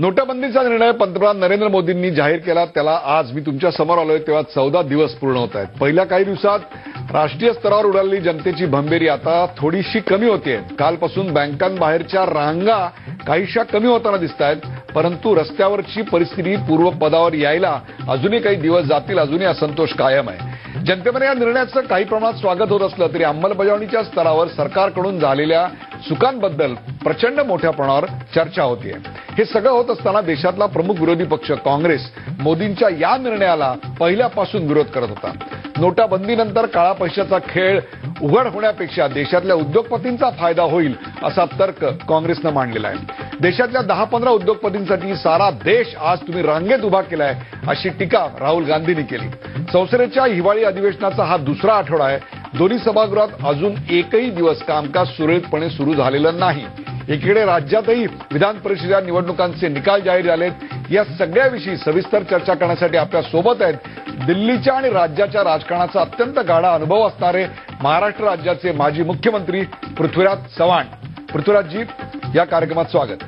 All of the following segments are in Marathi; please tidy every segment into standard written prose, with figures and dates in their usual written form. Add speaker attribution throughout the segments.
Speaker 1: नोटाबंदीचा निर्णय पंतप्रधान नरेंद्र मोदींनी जाहीर केला. त्याला आज मी तुमच्या समोर आलोय तेव्हा 14 दिवस पूर्ण होत आहेत. पहिल्या काही दिवसात राष्ट्रीय स्तरावर उडालेली जनतेची भंबेरी आता थोडीशी कमी होतीये. कालपासून बँकांबाहेरच्या रांगा काहीशा कमी होताना दिसत आहेत. परंतु रस्त्यावरची परिस्थिती पूर्वपदावर यायला अजूनही काही दिवस जातील. अजूनही असंतोष कायम आहे. जनतेमध्ये या निर्णयाचं काही प्रमाणात स्वागत होत असलं तरी अंमलबजावणीच्या स्तरावर सरकारकडून झालेल्या चुकांबद्दल प्रचंड मोठ्या प्रमाणावर चर्चा होतीये. हे सगळं होत असताना देशातला प्रमुख विरोधी पक्ष काँग्रेस मोदींच्या या निर्णयाला पहिल्यापासून विरोध करत होता. नोटाबंदीनंतर काळा पैशाचा खेळ उघड होण्यापेक्षा देशातल्या उद्योगपतींचा फायदा होईल असा तर्क काँग्रेसनं मांडलेला आहे. देशातल्या 10-15 उद्योगपतींसाठी सारा देश आज तुम्ही रांगेत उभा केलाय अशी टीका राहुल गांधींनी केली. संसदेच्या हिवाळी अधिवेशनाचा हा दुसरा आठवडा आहे. दोन्ही सभागृहात अजून एकही दिवस कामकाज सुरळीतपणे सुरू झालेलं नाही. एकीकडे राज्यातही विधान परिषदेच्या निवडणुकांचे निकाल जाहीर झालेत. या सगळ्याविषयी सविस्तर चर्चा करण्यासाठी आपल्या सोबत आहेत दिल्लीच्या आणि राज्याच्या राजकारणाचा अत्यंत गाढा अनुभव असणारे महाराष्ट्र राज्याचे माजी मुख्यमंत्री पृथ्वीराज चव्हाण. पृथ्वीराजजी, या कार्यक्रमात स्वागत.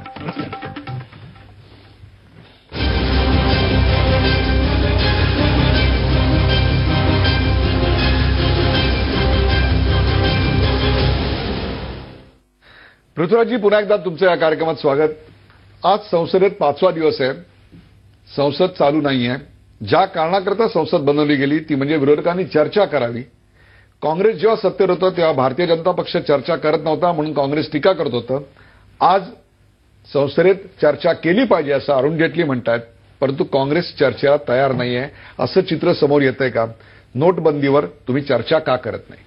Speaker 1: पृथ्वीराजजी, पुन्हा एकदा तुमचं या कार्यक्रमात स्वागत. आज संसदेत 5वा दिवस आहे. संसद चालू नाहीये. ज्या कारणाकरता संसद बनवली गेली ती म्हणजे विरोधकांनी चर्चा करावी. काँग्रेस जेव्हा सत्तेवर होतं तेव्हा भारतीय जनता पक्ष चर्चा करत नव्हता म्हणून काँग्रेस टीका करत होतं. आज संसदेत चर्चा केली पाहिजे असं अरुण जेटली म्हणतात. परंतु काँग्रेस चर्चेला तयार नाहीये असं चित्र समोर येतंय का? नोटबंदीवर तुम्ही चर्चा का करत नाही?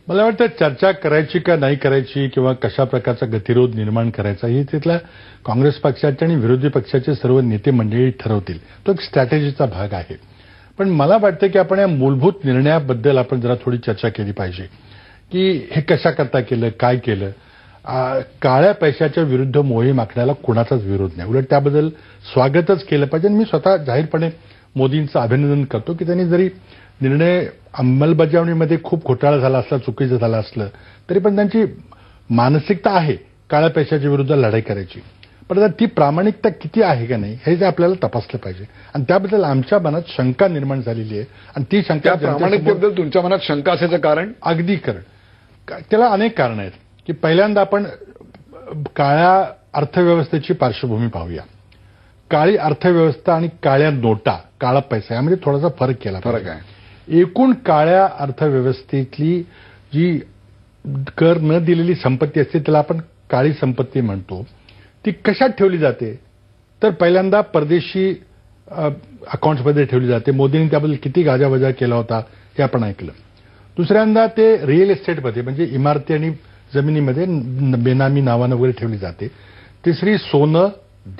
Speaker 2: मला वाटतं चर्चा करायची का नाही करायची किंवा कशा प्रकारचा गतिरोध निर्माण करायचा ही तिथल्या काँग्रेस पक्षाचे आणि विरोधी पक्षाचे सर्व नेते मंडळी ठरवतील. तो एक स्ट्रॅटेजीचा भाग आहे. पण मला वाटतं की आपण या मूलभूत निर्णयाबद्दल आपण जरा थोडी चर्चा केली पाहिजे की हे कशा करता केलं, काय केलं. काळ्या पैशाच्या विरुद्ध मोहीम आखण्याला कुणाचाच विरोध नाही. उलट त्याबद्दल स्वागतच केलं पाहिजे. मी स्वतः जाहीरपणे मोदींचं अभिनंदन करतो की त्यांनी जरी निर्णय अंमलबजावणीमध्ये खूप घोटाळा झाला असला, चुकीचं झालं असलं तरी पण त्यांची मानसिकता आहे काळ्या पैशाच्या विरुद्ध लढाई करायची. पण ती प्रामाणिकता किती आहे का नाही हे आपल्याला तपासलं पाहिजे. आणि त्याबद्दल आमच्या मनात शंका निर्माण झालेली आहे. आणि ती शंका
Speaker 1: प्रामाणिकतेबद्दल तुमच्या मनात शंका असायचं कारण?
Speaker 2: अगदी त्याला अनेक कारण आहेत की पहिल्यांदा आपण काळ्या अर्थव्यवस्थेची पार्श्वभूमी पाहूया. काळी अर्थव्यवस्था आणि काळ्या नोटा, काळा पैसा यामध्ये थोडासा फरक केला.
Speaker 1: फरक आहे.
Speaker 2: एकूण काळ्या अर्थव्यवस्थेतली जी कर न दिलेली संपत्ती असते त्याला आपण काळी संपत्ती म्हणतो. ती कशात ठेवली जाते तर पहिल्यांदा परदेशी अकाउंट्समध्ये ठेवली जाते. मोदींनी त्याबद्दल किती गाजावाजा केला होता हे आपण ऐकलं. दुसऱ्यांदा ते रिअल एस्टेटमध्ये म्हणजे इमारती आणि जमिनीमध्ये बेनामी नावानं वगैरे ठेवली जाते. तिसरी सोनं,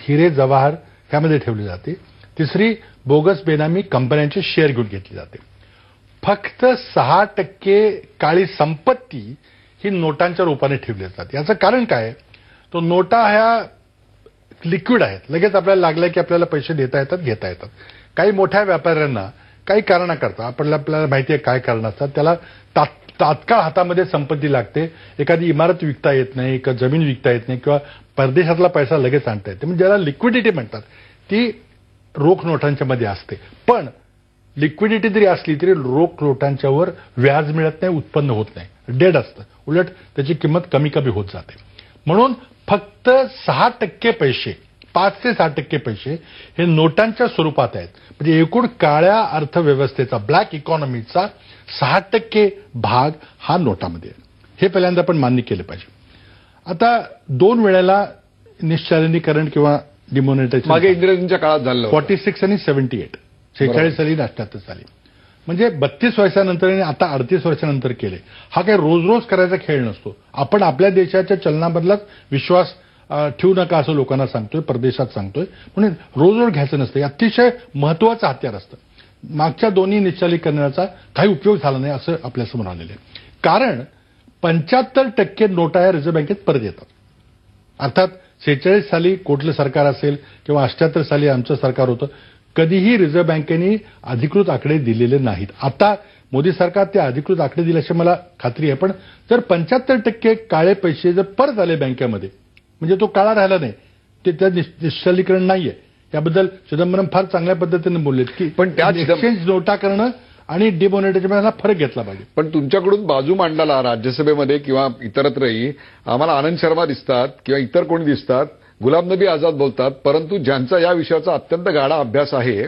Speaker 2: हिरे, जवाहर ह्यामध्ये ठेवली जाते. तिसरी बोगस बेनामी कंपन्यांचे शेअर घेऊन घेतली जाते. फक्त 6% काळी संपत्ती ही नोटांच्या रूपाने ठेवली जातात. याचं कारण काय? तो नोटा ह्या लिक्विड आहेत. लगेच आपल्याला लागलं की आपल्याला पैसे देता येतात, घेता येतात. काही मोठ्या व्यापाऱ्यांना काही कारणाकरता आपल्याला माहिती आहे काय कारण असतात. त्याला तात्काळ हातामध्ये संपत्ती लागते. एखादी इमारत विकता येत नाही, किंवा जमीन विकता येत नाही किंवा परदेशातला पैसा लगेच आणता येते. म्हणजे ज्याला लिक्विडिटी म्हणतात ती रोख नोटांच्या मध्ये असते. पण लिक्विडिटी जरी असली तरी रोख नोटांच्यावर व्याज मिळत नाही, उत्पन्न होत नाही, डेड असतं. उलट त्याची किंमत कमी कमी होत जाते. म्हणून फक्त 6% पैसे, 5 ते 6% पैसे हे नोटांच्या स्वरूपात आहेत. म्हणजे एकूण काळ्या अर्थव्यवस्थेचा, ब्लॅक इकॉनॉमीचा 6% भाग हा नोटामध्ये आहे. हे पहिल्यांदा आपण मान्य केलं पाहिजे. आता 2 वेळेला निश्चलनीकरण किंवा डिमॉनिटायझेशन
Speaker 1: मागे इंग्रजांच्या काळात झालं
Speaker 2: 46 आणि 78, 46 साली 78 साली. म्हणजे 32 वर्षानंतर आणि आता 38 वर्षानंतर केले. हा काही रोज रोज करायचा खेळ नसतो. आपण आपल्या देशाच्या चलनाबद्दलच विश्वास ठेवू नका असं लोकांना सांगतोय, परदेशात सांगतोय. म्हणून रोज रोज घ्यायचं नसतं. हे अतिशय महत्वाचं हत्यार असतं. मागच्या दोन्ही निश्चलीकरणाचा काही उपयोग झाला नाही असं आपल्यासमोर आलेलं आहे. कारण 75% नोटा या रिझर्व्ह बँकेत परत येतात. अर्थात 46 साली कुठलं सरकार असेल किंवा 78 साली आमचं सरकार होतं, कधीही रिझर्व्ह बँकेने अधिकृत आकडे दिलेले नाहीत. आता मोदी सरकार ते अधिकृत आकडे दिल्याची मला खात्री आहे. पण जर 75% काळे पैसे जर परत आले बँकेमध्ये म्हणजे तो काळा राहिला नाही, त्या निश्चलीकरण नाहीये. याबद्दल चिदंबरम फार चांगल्या पद्धतीने बोललेत की
Speaker 1: पण त्या
Speaker 2: एक्सचेंज नोटा करणं आणि डिमॉनिटायझेशन फरक घेतला पाहिजे.
Speaker 1: पण तुमच्याकडून बाजू मांडला राज्यसभेमध्ये किंवा इतरत्रही आम्हाला आनंद शर्मा दिसतात किंवा इतर कोणी दिसतात, गुलाम नबी आझाद बोलतात, परंतु ज्यांचा या विषयाचा अत्यंत गाढा अभ्यास आहे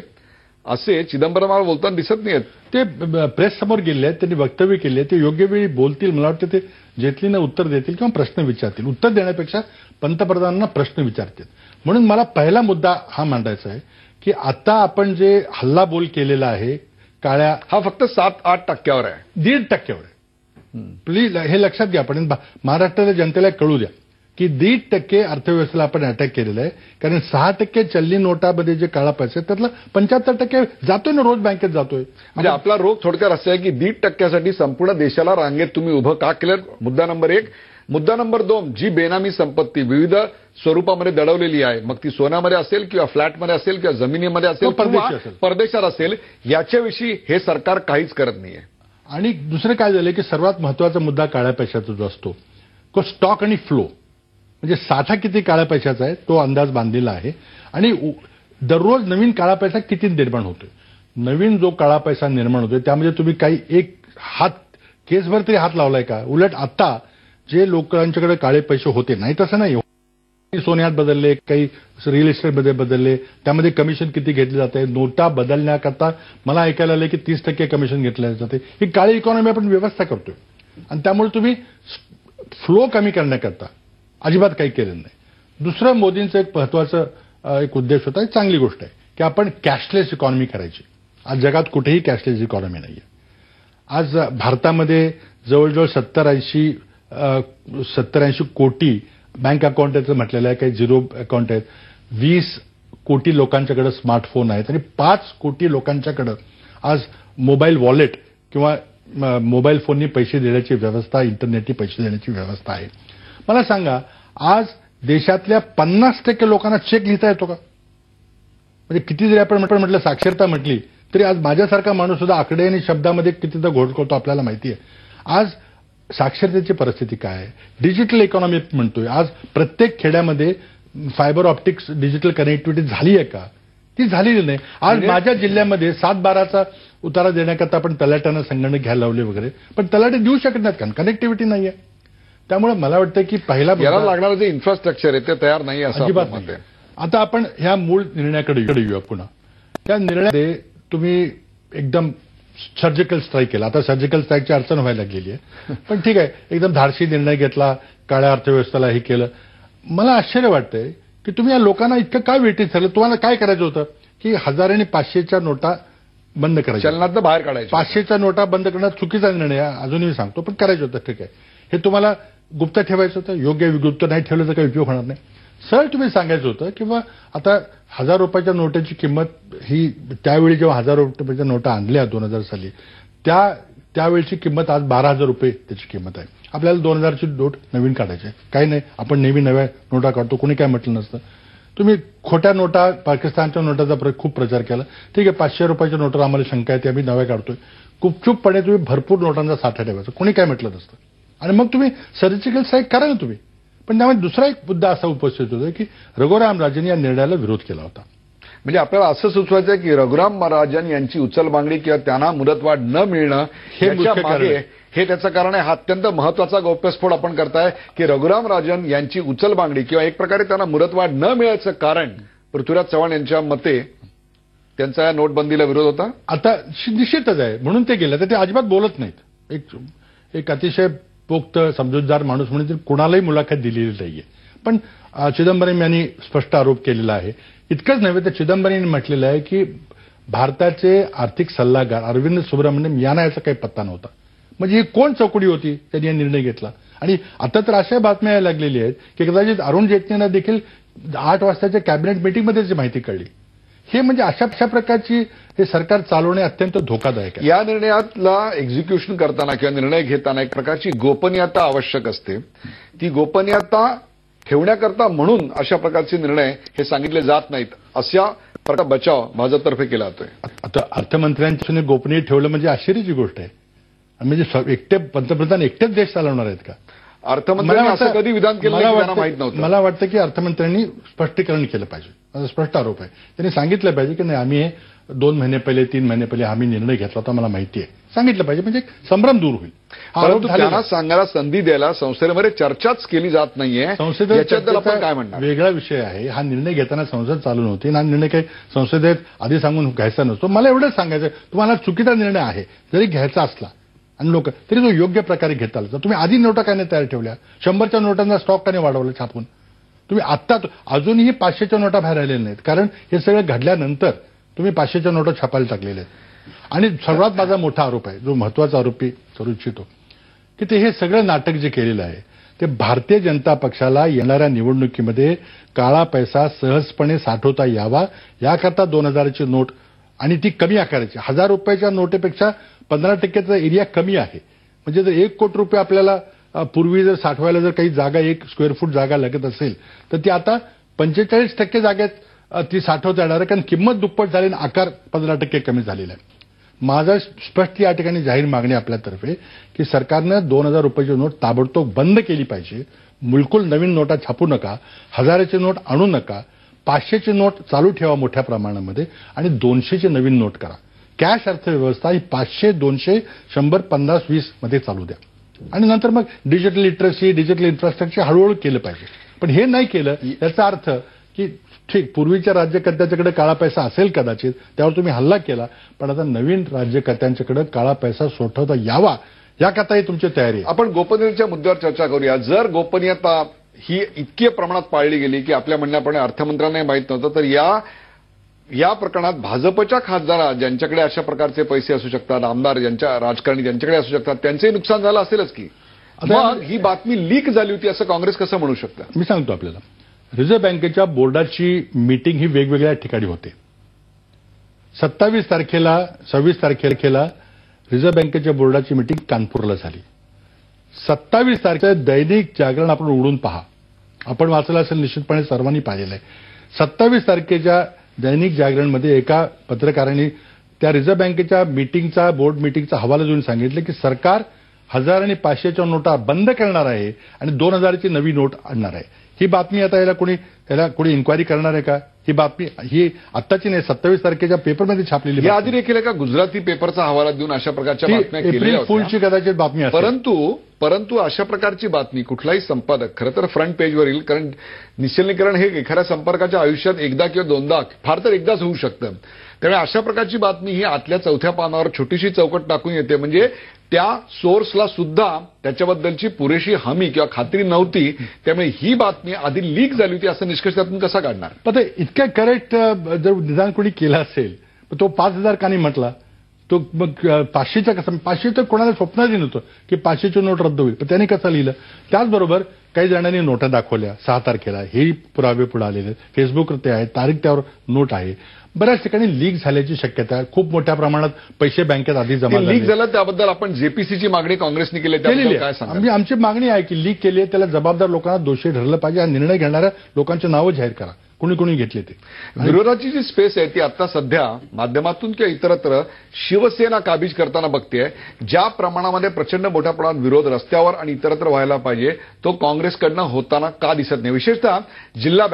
Speaker 1: असे चिदंबरमाला बोलताना दिसत नाहीत.
Speaker 2: ते प्रेस समोर गेले आहेत, त्यांनी वक्तव्य केले, ते योग्य वेळी बोलतील. मला वाटतं ते जेटलीनं उत्तर देतील किंवा प्रश्न विचारतील. उत्तर देण्यापेक्षा पंतप्रधानांना प्रश्न विचारतील. म्हणून मला पहिला मुद्दा हा मांडायचा आहे की आता आपण जे हल्लाबोल केलेला आहे काळ्या,
Speaker 1: हा फक्त 7-8% आहे,
Speaker 2: 1.5% आहे. प्लीज हे लक्षात घ्या. आपण महाराष्ट्राच्या जनतेला कळू द्या की 1.5% अर्थव्यवस्थेला आपण अटॅक केलेला आहे. कारण 6% चलनी नोटामध्ये जे काळा पैसा आहे त्यातला 75% जातोय ना, रोज बँकेत जातोय.
Speaker 1: म्हणजे आपला रोग थोडक्यात असा आहे की 1.5% साठी संपूर्ण देशाला रांगेत तुम्ही उभं का केलं. मुद्दा नंबर 1. मुद्दा नंबर 2, जी बेनामी संपत्ती विविध स्वरूपामध्ये दडवलेली आहे, मग ती सोन्यामध्ये असेल किंवा फ्लॅटमध्ये असेल किंवा जमिनीमध्ये असेल किंवा परदेशात असेल, याच्याविषयी हे सरकार काहीच करत नाहीये.
Speaker 2: आणि दुसरं काय झालं की सर्वात महत्वाचा मुद्दा काळ्या पैशाचा जो असतो तो स्टॉक आणि फ्लो, म्हणजे साठा किती काळ्या पैशाचा आहे तो अंदाज बांधलेला आहे. आणि दररोज नवीन काळा पैसा किती निर्माण होतोय. नवीन जो काळा पैसा निर्माण होतोय त्यामध्ये तुम्ही काही एक हात केसभर तरी हात लावलाय का. उलट आता जे लोकांच्याकडे काळे पैसे होते, नाही तसं नाही, सोन्यात बदलले, काही रिअल इस्टेटमध्ये बदलले, त्यामध्ये कमिशन किती घेतले जाते. नोटा बदलण्याकरता मला ऐकायला आलं की 30% कमिशन घेतले जाते. ही काळी इकॉनॉमी आपण व्यवस्था करतोय आणि त्यामुळे तुम्ही फ्लो कमी करण्याकरता अजिबात काही केलं नाही. दुसरं मोदींचं एक महत्वाचं एक उद्देश होता, एक चांगली गोष्ट आहे की आपण कॅशलेस इकॉनॉमी करायची. आज जगात कुठेही कॅशलेस इकॉनॉमी नाहीये. आज भारतामध्ये जवळजवळ 70-80 कोटी बँक अकाउंट याचं म्हटलेलं आहे, काही झिरो अकाउंट आहेत. 20 कोटी लोकांच्याकडे स्मार्टफोन आहेत आणि 5 कोटी लोकांच्याकडे आज मोबाईल वॉलेट किंवा मोबाईल फोननी पैसे देण्याची व्यवस्था, इंटरनेटनी पैसे देण्याची व्यवस्था आहे. मला सांगा, आज देशातल्या 50% लोकांना चेक लिहिता येतो का. म्हणजे किती जरी आपण म्हटलं साक्षरता म्हटली तरी आज माझ्यासारखा माणूस सुद्धा आकडे आणि शब्दामध्ये कितीदा घोळ करतो आपल्याला माहिती आहे. आज साक्षरतेची परिस्थिती काय आहे. डिजिटल इकॉनॉमी म्हणतोय, आज प्रत्येक खेड्यामध्ये फायबर ऑप्टिक्स डिजिटल कनेक्टिव्हिटी झाली आहे का. ती झालेली नाही. आज माझ्या जिल्ह्यामध्ये 7-12चा उतारा देण्याकरता आपण तलाट्यांना संगणक घ्यायला लावले वगैरे, पण तलाटे देऊ शकत नाहीत कारण कनेक्टिव्हिटी नाही आहे. त्यामुळे मला वाटतं की पहिला
Speaker 1: याला लागणारं जे इन्फ्रास्ट्रक्चर आहे ते तयार नाही असं
Speaker 2: अजिबात नाही. आता आपण ह्या मूळ निर्णयाकडे येऊया पुन्हा. त्या निर्णयामध्ये तुम्ही एकदम सर्जिकल स्ट्राईक केला. आता सर्जिकल स्ट्राईकची अडचण व्हायला लागलेली आहे, पण ठीक आहे, एकदम धाडसी निर्णय घेतला, काळ्या अर्थव्यवस्थेला हे केलं. मला आश्चर्य वाटतंय की तुम्ही या लोकांना इतकं काय वेटीत झालं. तुम्हाला काय करायचं होतं की 1000 आणि 500च्या नोटा बंद करायच्या,
Speaker 1: चलनातनं बाहेर काढायच्या.
Speaker 2: 500च्या नोटा बंद करणं चुकीचा निर्णय आहे, अजूनही सांगतो, पण करायचं होतं. ठीक आहे, हे तुम्हाला गुप्त ठेवायचं होतं. योग्य गुप्त नाही ठेवलं तर काही उपयोग होणार नाही. सरळ तुम्ही सांगायचं होतं किंवा आता 1000 रुपयाच्या नोटाची किंमत ही त्यावेळी जेव्हा 1000 रुपयाच्या नोटा आणल्या 2000 साली त्यावेळीची किंमत आज 12,000 रुपये त्याची किंमत आहे. आपल्याला 2000ची नोट नवीन काढायची आहे. काही नाही, आपण नेहमी नव्या नोटा काढतो, कोणी काय म्हटलं नसतं. तुम्ही खोट्या नोटा, पाकिस्तानच्या नोटाचा खूप प्रचार केला. ठीक आहे, 500 रुपयाच्या नोटावर आम्हाला शंका आहे, आम्ही नव्या काढतोय. गुपचूपपणे तुम्ही भरपूर नोटांचा साठा ठेवायचा, कोणी काय म्हटलं नसतं. आणि मग तुम्ही सर्जिकल स्ट्राईक करा ना तुम्ही. पण त्यामुळे दुसरा एक मुद्दा असा उपस्थित होता की रघुराम राजन या निर्णयाला विरोध केला होता.
Speaker 1: म्हणजे आपल्याला असं सुचवायचं आहे की रघुराम राजन यांची उचल मागणी किंवा त्यांना मुदतवाढ न मिळणं हे त्याचं कारण आहे. हा अत्यंत महत्वाचा गौप्यस्फोट आपण करताय की रघुराम राजन यांची उचल मागणी किंवा एक प्रकारे त्यांना मुदतवाढ न मिळायचं कारण पृथ्वीराज चव्हाण यांच्या मते त्यांचा या नोटबंदीला विरोध होता.
Speaker 2: आता निश्चितच आहे, म्हणून ते गेले. तर ते अजिबात बोलत नाहीत. एक अतिशय पोक्त समजूतदार माणूस म्हणून कुणालाही मुलाखत दिलेली नाहीये. पण चिदंबरम यांनी स्पष्ट आरोप केलेला आहे. इतकंच नव्हे तर चिदंबरम यांनी म्हटलेलं आहे की भारताचे आर्थिक सल्लागार अरविंद सुब्रमण्यम यांना याचा काही पत्ता नव्हता. म्हणजे ही कोण चौकडी होती त्यांनी हा निर्णय घेतला. आणि आता तर अशा बातम्या यायला लागलेल्या आहेत की कदाचित अरुण जेटलींना देखील 8 वाजताच्या कॅबिनेट मिटिंगमध्येच माहिती कळली. हे म्हणजे अशा प्रकारची हे सरकार चालवणे अत्यंत धोकादायक आहे.
Speaker 1: या निर्णयातला एक्झिक्युशन करताना किंवा निर्णय घेताना एक प्रकारची गोपनीयता आवश्यक असते. ती गोपनीयता ठेवण्याकरता म्हणून अशा प्रकारचे निर्णय हे सांगितले जात नाहीत, अशा प्रकारचा बचाव भाजपतर्फे केला जातोय.
Speaker 2: आता अर्थमंत्र्यांनी गोपनीय ठेवलं म्हणजे आश्चर्याची गोष्ट आहे. म्हणजे एकटे पंतप्रधान एकटेच देश चालवणार आहेत का.
Speaker 1: अर्थमंत्र्यांनी असं कधी विधान केलं नाही की त्यांना माहित नव्हतं.
Speaker 2: मला वाटतं की अर्थमंत्र्यांनी स्पष्टीकरण केलं पाहिजे. माझा स्पष्ट आरोप आहे. त्यांनी सांगितलं पाहिजे की नाही आम्ही हे 2 महिने पहिले 3 महिने पहिले आम्ही निर्णय घेतला होता, मला माहिती आहे, सांगितलं पाहिजे, म्हणजे संभ्रम दूर होईल.
Speaker 1: परंतु त्यांना सांगायला संधी द्यायला संसदेमध्ये चर्चाच केली जात नाहीये. याच्याबद्दल आपण काय म्हणणार?
Speaker 2: वेगळा विषय आहे. हा निर्णय घेताना संसद चालू नव्हती. हा निर्णय काही संसदेत आधी सांगून घ्यायचा नसतो. मला एवढंच सांगायचं, तुम्हाला चुकीचा निर्णय आहे जरी घ्यायचा असला आणि लोक तरी तो योग्य प्रकारे घेता आला. तुम्ही आधी नोटा काय नाही तयार ठेवल्या? 100च्या नोटांचा स्टॉक का नाही वाढवला छापून? तुम्ही आत्ता अजूनही 500च्या नोटा बाहेर आलेल्या नाहीत, कारण हे सगळं घडल्यानंतर तुम्ही 500च्या नोटा छापायला टाकलेल्या आहेत. आणि सर्वात माझा मोठा आरोप आहे, जो महत्वाचा आरोपी करू इच्छितो, की ते हे सगळं नाटक जे केलेलं आहे ते भारतीय जनता पक्षाला येणाऱ्या निवडणुकीमध्ये काळा पैसा सहजपणे साठवता यावा याकरता 2000ची नोट आणि ती कमी आकाराची 1000 रुपयाच्या नोटेपेक्षा 15%चा एरिया कमी आहे. म्हणजे जर 1 कोटी रुपये आपल्याला पूर्वी जर साठवायला जर काही जागा 1 स्क्वेअर फूट जागा लागत असेल तर ती आता 45% जागेत ती साठवता येणार आहे, कारण किंमत दुप्पट झाली आणि आकार 15% कमी झालेला आहे. माझा स्पष्ट या ठिकाणी जाहीर मागणी आपल्यातर्फे की सरकारनं 2000 रुपयाची नोट ताबडतोब बंद केली पाहिजे. बिलकुल नवीन नोटा छापू नका, 1000ची नोट आणू नका, 500ची नोट चालू ठेवा मोठ्या प्रमाणामध्ये आणि 200ची नवीन नोट करा. कॅश अर्थव्यवस्था ही 500, 200, 100, 50, 20 मध्ये चालू द्या आणि नंतर मग डिजिटल लिटरसी, डिजिटल इन्फ्रास्ट्रक्चर हळूहळू केलं पाहिजे. पण हे नाही केलं याचा अर्थ की ठीक पूर्वीच्या राज्यकर्त्यांच्याकडे काळा पैसा असेल कदाचित, त्यावर तुम्ही हल्ला केला, पण आता नवीन राज्यकर्त्यांच्याकडे काळा पैसा सोडवता यावा याकरता तुमची तयारी आहे.
Speaker 1: आपण गोपनीयतेच्या मुद्द्यावर चर्चा करूया. जर गोपनीयता ही इतकी प्रमाणात पाळली गेली की आपल्या म्हणण्याप्रमाणे अर्थमंत्र्यांनाही माहीत नव्हतं, तर या प्रकरणात भाजपच्या खासदार ज्यांच्याकडे अशा प्रकारचे पैसे असू शकतात, आमदार ज्यांच्या राजकारणी ज्यांच्याकडे असू शकतात, त्यांचंही नुकसान झालं असेलच की. मग ही बातमी लीक झाली होती असं काँग्रेस कसं म्हणू शकतं?
Speaker 2: मी सांगतो आपल्याला, रिझर्व्ह बँकेच्या बोर्डाची मीटिंग ही वेगवेगळ्या ठिकाणी होते. 27 तारखेला 26 तारखेला रिझर्व्ह बँकेच्या बोर्डाची मीटिंग कानपूरला झाली. 27 तारखेला दैनिक जागरण आपण उघडून पहा, आपण वाचलं असेल निश्चितपणे, सर्वांनी पाहिलेलं आहे. 27 तारखेच्या दैनिक जागरणमध्ये एका पत्रकारांनी त्या रिझर्व्ह बँकेच्या मीटिंगचा, बोर्ड मीटिंगचा हवाला देऊन सांगितलं की सरकार 1000 आणि 500च्या नोटा बंद करणार आहे आणि 2000ची नवी नोट आणणार आहे. ही बातमी आता याला कोणी इन्क्वायरी करणार आहे का? ही बातमी ही आत्ताची नाही, 27 तारखेच्या पेपरमध्ये छापलेली.
Speaker 1: या आधी देखील एका गुजराती पेपरचा हवाला देऊन अशा प्रकारच्या बातम्या केलेल्या होत्या.
Speaker 2: फुलची कदाचित बातमी असेल.
Speaker 1: परंतु अशा प्रकारची बातमी कुठलाही संपादक खरं तर फ्रंट पेजवर येईल, कारण निश्चलीकरण हे एखाद्या संपर्काच्या आयुष्यात एकदा किंवा दोनदा, फार तर एकदाच होऊ शकतं. त्यामुळे अशा प्रकारची बातमी ही आतल्या 4थ्या पानावर छोटीशी चौकट टाकून येते, म्हणजे त्या सोर्सला सुद्धा त्याच्याबद्दलची पुरेशी हमी किंवा खात्री नव्हती. त्यामुळे ही बातमी आधी लीक झाली होती असं निष्कर्ष त्यातून कसा काढणार?
Speaker 2: पण इतक्या करेक्ट जर निदान कोणी केलं असेल तो 5000 का नाही म्हटला? तो मग 500च्या कसं? 500 तर कोणाला स्वप्नातही नव्हतं की 500ची नोट रद्द होईल, पण त्याने कसं लिहिलं? त्याचबरोबर काही जणांनी नोटा दाखवल्या 6 तारखेला, हे पुरावे पुढे आलेले, फेसबुकवर ते आहे, तारीख त्यावर नोट आहे. बऱ्याच ठिकाणी लीक झाल्याची शक्यता आहे. खूप मोठ्या प्रमाणात पैसे बँकेत आधी जमा झाले.
Speaker 1: लीक झालं त्याबद्दल आपण जेपीसीची मागणी काँग्रेसने केली, त्याबद्दल काय सांगा?
Speaker 2: आमची मागणी आहे की लीक केली आहे त्याला जबाबदार लोकांना दोषी ठरलं पाहिजे. हा निर्णय घेणाऱ्या लोकांची नावं जाहीर करा, कोणी घेतले ते.
Speaker 1: विरोधाची जी स्पेस आहे ती आता सध्या माध्यमातून किंवा इतरत्र शिवसेना काबीज करताना बघतेय. ज्या प्रमाणामध्ये प्रचंड मोठ्या प्रमाणात विरोध रस्त्यावर आणि इतरत्र व्हायला पाहिजे तो काँग्रेसकडनं होताना का दिसत नाही? विशेषतः जिल्हा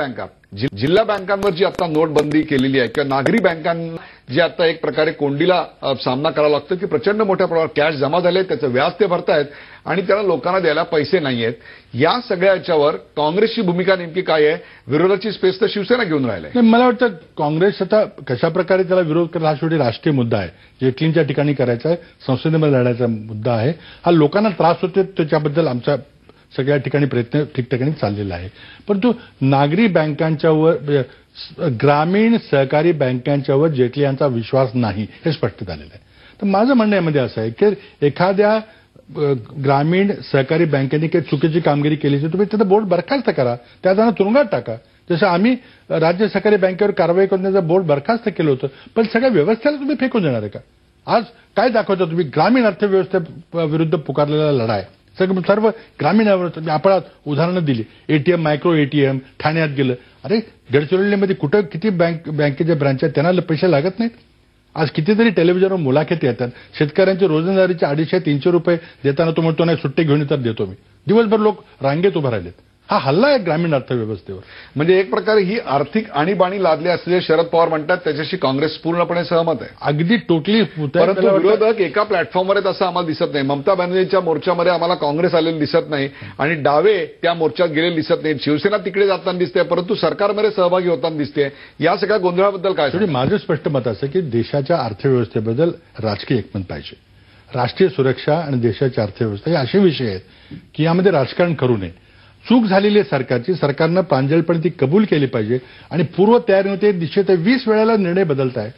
Speaker 1: बँकांवर जी आता नोटबंदी केलेली आहे किंवा नागरी बँकांना जे आता एक प्रकारे कोंडीला सामना करावा लागतो की प्रचंड मोठ्या प्रमाणात कॅश जमा झाले, त्याचं व्याज ते भरतायत आणि त्याला लोकांना द्यायला पैसे नाहीयेत. या सगळ्या याच्यावर काँग्रेसची भूमिका नेमकी काय आहे? विरोधाची स्पेस तर शिवसेना घेऊन राहिलाय.
Speaker 2: मला वाटतं काँग्रेस आता कशा प्रकारे त्याला विरोध करेल हा शेवटी राष्ट्रीय मुद्दा आहे. जेटलींच्या ठिकाणी करायचा आहे, संसदेमध्ये लढायचा मुद्दा आहे. हा लोकांना त्रास होतो त्याच्याबद्दल आमचा सगळ्या ठिकाणी प्रयत्न ठिकठिकाणी चाललेला आहे. परंतु नागरी बँकांच्यावर, ग्रामीण सहकारी बँकांच्यावर जेटली यांचा विश्वास नाही हे स्पष्ट झालेलं आहे. तर माझं म्हणणं यामध्ये असं आहे की एखाद्या ग्रामीण सहकारी बँकेने काही चुकीची कामगिरी केली तर तुम्ही त्याचा बोर्ड बरखास्त करा, त्या जणांना तुरुंगात टाका. जसं आम्ही राज्य सहकारी बँकेवर कारवाई करून त्याचं बोर्ड बरखास्त केलं होतं, पण सगळ्या व्यवस्थेला तुम्ही फेकून देणार आहे का? आज काय दाखवता तुम्ही? ग्रामीण अर्थव्यवस्थेविरुद्ध पुकारलेला लढा आहे. सर्व ग्रामीण आपण उदाहरणं दिली. एटीएम, मायक्रो एटीएम ठाण्यात गेलं. अरे गडचिरोलीमध्ये कुठं किती बँकेच्या ब्रांच आहेत, त्यांना पैसे लागत नाहीत. आज कितीतरी टेलिव्हिजनवर मुलाखती येतात. शेतकऱ्यांचे रोजंदारीचे 250-300 रुपये देताना तो म्हणतो नाही सुट्टी घेऊन तर देतो मी. दिवसभर लोक रांगेत उभे राहिलेत. हा हल्ला आहे ग्रामीण अर्थव्यवस्थेवर.
Speaker 1: म्हणजे एक प्रकारे ही आर्थिक आणीबाणी लादली असल्याचे शरद पवार म्हणतात, त्याच्याशी काँग्रेस पूर्णपणे सहमत आहे.
Speaker 2: अगदी टोटली.
Speaker 1: परंतु विरोधक एका प्लॅटफॉर्मवर आहेत असं आम्हाला दिसत नाही. ममता बॅनर्जींच्या मोर्चामध्ये आम्हाला काँग्रेस आलेलं दिसत नाही आणि डावे त्या मोर्चात गेलेले दिसत नाहीत. शिवसेना तिकडे जाताना दिसते, परंतु सरकारमध्ये सहभागी होताना दिसते. या सगळ्या गोंधळाबद्दल काय?
Speaker 2: माझं स्पष्ट मत असं की देशाच्या अर्थव्यवस्थेबद्दल राजकीय एकमत पाहिजे. राष्ट्रीय सुरक्षा आणि देशाची अर्थव्यवस्था हे असे विषय आहेत की यामध्ये राजकारण करू नये. चूक झालेली आहे सरकारची, सरकारनं प्रांजळपणे ती कबूल केली पाहिजे आणि पूर्व तयारीमध्ये दिशेत 20 वेळेला निर्णय बदलताय.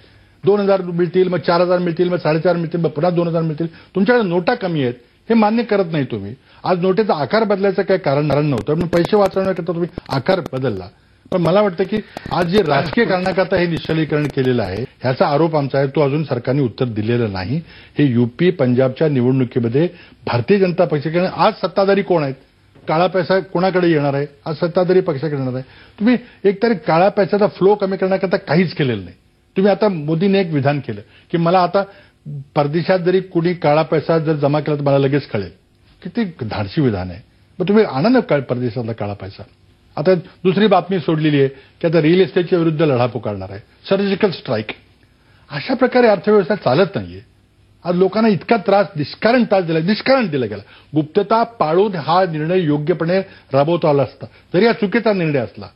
Speaker 2: 2000 मिळतील, मग 4000 मिळतील, मग 4,500 मिळतील, मग पुन्हा 2000 मिळतील. तुमच्याकडे नोटा कमी आहेत हे मान्य करत नाही तुम्ही. आज नोटेचा आकार बदलायचं काही कारण नव्हतं, पण पैसे वाचवण्याकरता तुम्ही आकार बदलला. पण मला वाटतं की आज जे राजकीय कारणाकरता हे निश्चलीकरण केलेलं आहे ह्याचा आरोप आमचा आहे, तो अजून सरकारने उत्तर दिलेलं नाही. हे यूपी पंजाबच्या निवडणुकीमध्ये भारतीय जनता पक्षाकडे आज सत्ताधारी कोण आहेत? काळा पैसा कोणाकडे येणार आहे? आज सत्ताधारी पक्षाकडे येणार आहे. तुम्ही एकतरी काळा पैशाचा फ्लो कमी करण्याकरता काहीच केलेलं नाही. तुम्ही आता मोदीने एक विधान केलं की मला आता परदेशात जरी कुणी काळा पैसा जर जमा केला तर मला लगेच कळेल. किती धाडसी विधान आहे. मग तुम्ही आणा ना परदेशातला काळा पैसा. आता दुसरी बातमी सोडलेली आहे की आता रिअल इस्टेटच्या विरुद्ध लढा पुकारणार आहे, सर्जिकल स्ट्राईक. अशा प्रकारे अर्थव्यवस्था चालत नाहीये. आज लोकांना इतका त्रास निष्कारण दिला गेला. गुप्तता पाळून हा निर्णय योग्यपणे राबवता आला असता, जरी हा चुकीचा निर्णय असला,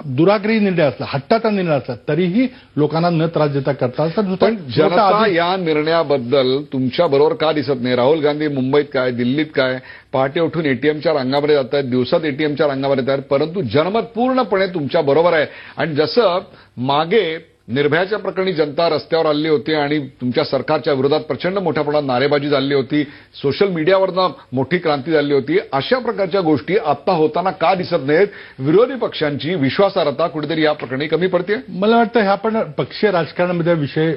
Speaker 2: दुराग्रही निर्णय असला, हट्टाचा निर्णय असला, तरीही लोकांना न त्रास देता करता असता.
Speaker 1: पण जनता या निर्णयाबद्दल तुमच्या बरोबर का दिसत नाही? राहुल गांधी मुंबईत काय, दिल्लीत काय, पहाटे उठून एटीएमच्या रांगामध्ये जात आहेत, दिवसात एटीएमच्या रांगामध्ये येत आहेत, परंतु जनमत पूर्णपणे तुमच्या बरोबर आहे. आणि जसं मागे निर्भयाच्या प्रकरणी जनता रस्त्यावर आली होती आणि तुमच्या सरकारच्या विरोधात प्रचंड मोठ्या प्रमाणात नारेबाजी झाली होती, सोशल मीडियावरनं मोठी क्रांती झाली होती, अशा प्रकारच्या गोष्टी आता होताना का दिसत नाहीत? विरोधी पक्षांची विश्वासार्हता कुठेतरी या प्रकरणी कमी पडते.
Speaker 2: मला वाटतं हा पण पक्षीय राजकारणामध्ये विषय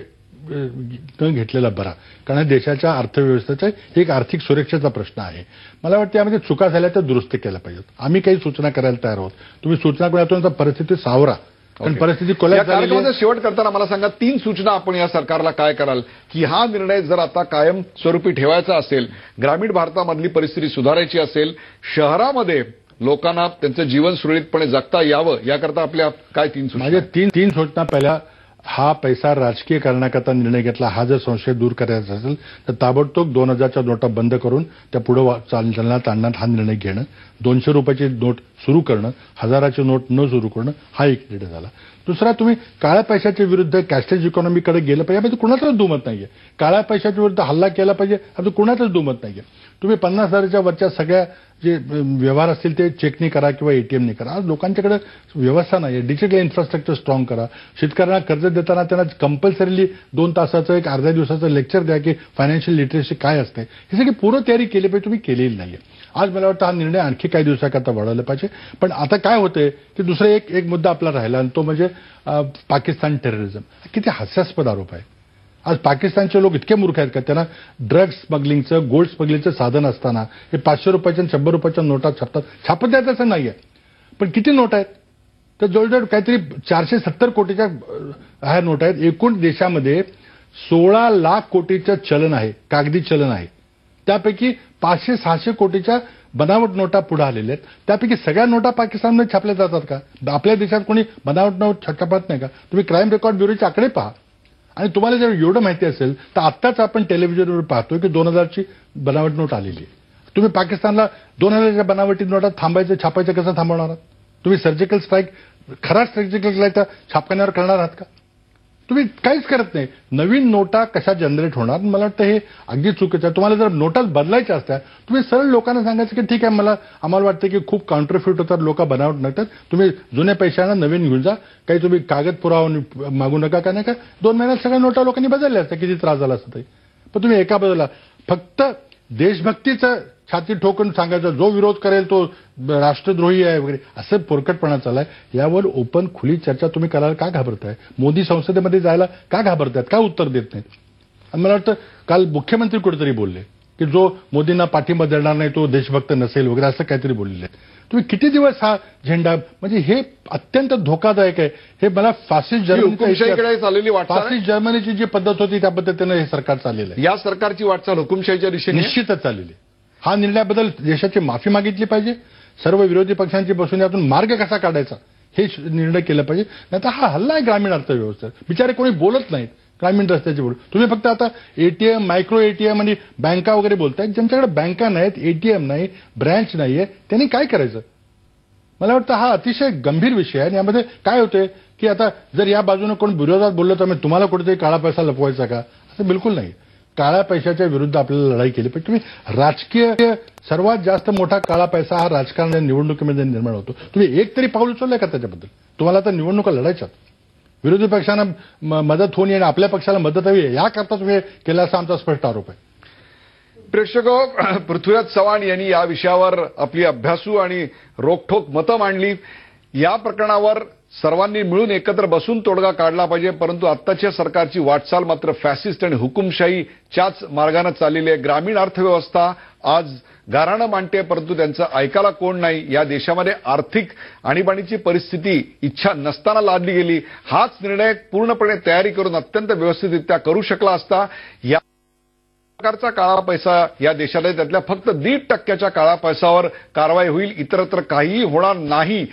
Speaker 2: न घेतलेला बरा, कारण देशाच्या अर्थव्यवस्थेचा एक आर्थिक सुरक्षेचा प्रश्न आहे. मला वाटतं यामध्ये चुका झाल्या तर दुरुस्त केल्या पाहिजेत. आम्ही काही सूचना करायला तयार आहोत. तुम्ही सूचना करून परिस्थिती सावरा. पण परिस्थिती
Speaker 1: कार्यक्रमाचा शेवट करताना मला सांगा 3 सूचना आपण या सरकारला काय कराल की हा निर्णय जर आता कायम स्वरूपी ठेवायचा असेल, ग्रामीण भारतामधली परिस्थिती सुधारायची असेल, शहरामध्ये लोकांना त्यांचं जीवन सुरळीतपणे जगता यावं याकरता आपल्या काय 3 सूचना?
Speaker 2: माझ्या तीन सूचना. पहिल्या, हा पैसा राजकीय कारणाकरता निर्णय घेतला, हा जर संशय दूर करायचा असेल तर ताबडतोब 2000च्या नोटा बंद करून त्या पुढे चलनात आणण्यात हा निर्णय घेणं. 200 रुपयाची नोट सुरू करणं, 1000ची नोट न सुरू करणं, हा एक निर्णय झाला. दुसरा, तुम्ही काळ्या पैशाच्या विरुद्ध कॅशलेस इकॉनॉमीकडे गेलं पाहिजे. यामध्ये कुणाचाच दुमत नाहीये. काळ्या पैशाच्या विरुद्ध हल्ला केला पाहिजे, आता कुणाचाच दुमत नाहीये. तुम्ही 50,000च्या वरच्या सगळ्या जे व्यवहार असतील ते चेकनी करा किंवा एटीएमनी करा. आज लोकांच्याकडे व्यवस्था नाही आहे. डिजिटल इन्फ्रास्ट्रक्चर स्ट्रॉंग करा. शेतकऱ्यांना कर्ज देताना त्यांना कंपल्सरीली 2 तासाचं एक अर्ध्या दिवसाचं लेक्चर द्या की फायनान्शियल लिटरसी काय असते. ही सगळी पूर्व तयारी केली पाहिजे, तुम्ही केलेली नाहीये. आज मला वाटतं हा निर्णय आणखी काही दिवसाकरता वाढवला पाहिजे. पण आता काय होतंय की दुसरा एक मुद्दा आपला राहिला आणि तो म्हणजे पाकिस्तान टेररिझम. किती हास्यास्पद आरोप आहे. आज पाकिस्तानचे लोक इतके मूर्ख आहेत का त्यांना ड्रग्ज स्मगलिंगचं, गोल्ड स्मगलिंगचं साधन असताना हे 500 रुपयाच्या 100 रुपयाच्या नोटा छापत द्यायचं असं नाहीये. पण किती नोट आहेत तर जवळजवळ काहीतरी 470 कोटीच्या ह्या नोट आहेत. एकूण देशामध्ये 16 लाख कोटीचं चलन आहे, कागदी चलन आहे. त्यापैकी 500-600 कोटीच्या बनावट नोटा पुढे आलेल्या आहेत. त्यापैकी सगळ्या नोटा पाकिस्तानमध्ये छापल्या जातात का? आपल्या देशात कोणी बनावट नोट छापत नाही का? तुम्ही क्राईम रेकॉर्ड ब्युरोचे आकडे पहा. आणि तुम्हाला जर एवढं माहिती असेल तर आत्ताच आपण टेलिव्हिजनवर पाहतोय की 2000ची बनावट नोट आलेली आहे. तुम्ही पाकिस्तानला 2000च्या बनावटी नोटा थांबायचं, छापायचं कसं थांबवणार आहात? तुम्ही सर्जिकल स्ट्राईक, खरा सर्जिकल स्ट्राईक छापखान्यावर करणार आहात का? तुम्ही काहीच करत नाही. नवीन नोटा कशा जनरेट होणार? मला वाटतं हे अगदी चुकीचं आहे. तुम्हाला जर नोटाच बदलायच्या असत्या तुम्ही सरळ लोकांना सांगायचं की ठीक आहे, आम्हाला वाटतं की खूप काउंटरफिट होतात, लोक बनावट नसतात, तुम्ही जुन्या पैशांना नवीन घेऊन जा, काही तुम्ही कागद पुरावा मागू नका. का नाही का 2 महिन्यात सगळ्या नोटा लोकांनी बदलल्या असत्या, किती त्रास झाला असता तरी. पण तुम्ही एका बदलला. फक्त देशभक्तीचं छाती ठोकून सांगायचं, जो विरोध करेल तो राष्ट्रद्रोही आहे वगैरे, असं पोरकटपणा चाललाय. यावर ओपन खुली चर्चा तुम्ही करायला का घाबरताय? मोदी संसदेमध्ये जायला का घाबरतायत? का उत्तर देत नाहीत? आणि मला वाटतं काल मुख्यमंत्री कुठेतरी बोलले की जो मोदींना पाठिंबा देणार नाही तो देशभक्त नसेल वगैरे असं काहीतरी बोललेलं आहे. तुम्ही किती दिवस हा झेंडा, म्हणजे हे अत्यंत धोकादायक आहे. हे मला फासिस्ट
Speaker 1: हुकुमशाहीकडे चाललेली वाटचाल आहे.
Speaker 2: फासिस्ट जर्मनीची जी पद्धत होती त्या पद्धतीनं हे सरकार चाललेलं आहे.
Speaker 1: या सरकारची वाटचाल हुकुमशाहीच्या दिशेने
Speaker 2: निश्चितच चाललेली आहे. हा निर्णयाबद्दल देशाची माफी मागितली पाहिजे. सर्व विरोधी पक्षांची बसून यातून मार्ग कसा काढायचा हे निर्णय केला पाहिजे. नाहीतर हा हल्ला आहे ग्रामीण अर्थव्यवस्थेत. बिचारे कोणी बोलत नाहीत ग्रामीण रस्त्याची बोल. तुम्ही फक्त आता एटीएम, मायक्रो एटीएम आणि बँका वगैरे बोलताय. ज्यांच्याकडे बँका नाहीत, एटीएम नाही, ब्रँच नाहीये, त्यांनी काय करायचं? मला वाटतं हा अतिशय गंभीर विषय आहे. आणि यामध्ये काय होतंय की आता जर या बाजूने कोण विरोधात बोललं तर मग तुम्हाला कुठेतरी काळा पैसा लपवायचा का? असं बिलकुल नाही. काळ्या पैशाच्या विरुद्ध आपल्याला लढाई केली पाहिजे. तुम्ही राजकीय सर्वात जास्त मोठा काळा पैसा हा राजकारणाच्या निवडणुकीमध्ये निर्माण होतो. तुम्ही एक तरी पाऊल उचललंय का त्याच्याबद्दल? तुम्हाला आता निवडणुका लढायच्यात. विरोधी पक्षांना मदत होऊन आणि आपल्या पक्षाला मदत हवी याकरता तुम्ही केला असा आमचा स्पष्ट आरोप आहे.
Speaker 1: प्रेक्षक, पृथ्वीराज चव्हाण यांनी या विषयावर आपली अभ्यासू आणि रोखठोक मतं मांडली. या प्रकरणावर सर्वांनी मिळून एकत्र बसून तोडगा काढला पाहिजे. परंतु आत्ताच्या सरकारची वाटचाल मात्र फॅसिस्ट आणि हुकुमशाहीच्याच मार्गाने चाललेली आहे. ग्रामीण अर्थव्यवस्था आज गाऱ्हाणं मांडते, परंतु त्यांचं ऐकायला कोण नाही. या देशामध्ये आर्थिक आणीबाणीची परिस्थिती इच्छा नसताना लादली गेली. हाच निर्णय पूर्णपणे तयारी करून अत्यंत व्यवस्थितरित्या करू शकला असता. या प्रकारचा काळा पैसा या देशात आहे, त्यातल्या फक्त 1.5% काळा पैशावर कारवाई होईल, इतरत्र काहीही होणार नाही.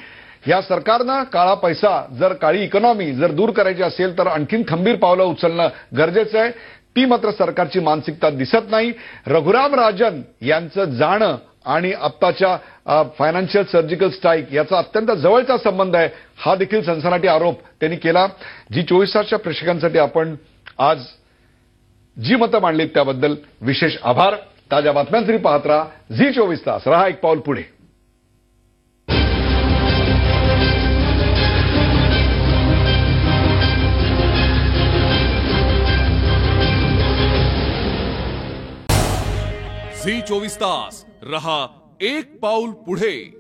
Speaker 1: या सरकारनं काळा पैसा, जर काळी इकॉनॉमी जर दूर करायची असेल तर आणखीन खंबीर पावलं उचलणं गरजेचं आहे. ती मात्र सरकारची मानसिकता दिसत नाही. रघुराम राजन यांचं जाणं आणि आत्ताच्या फायनान्शियल सर्जिकल स्ट्राईक याचा अत्यंत जवळचा संबंध आहे, हा देखील सनसनाटी आरोप त्यांनी केला. जी 24 तासच्या प्रेक्षकांसाठी आपण आज जी मतं मांडलीत त्याबद्दल विशेष आभार. ताज्या बातम्यांसाठी पाहत राहा झी 24 तास. रहा एक पाऊल पुढे.
Speaker 3: झी 24 तास रहा एक पाऊल पुढे.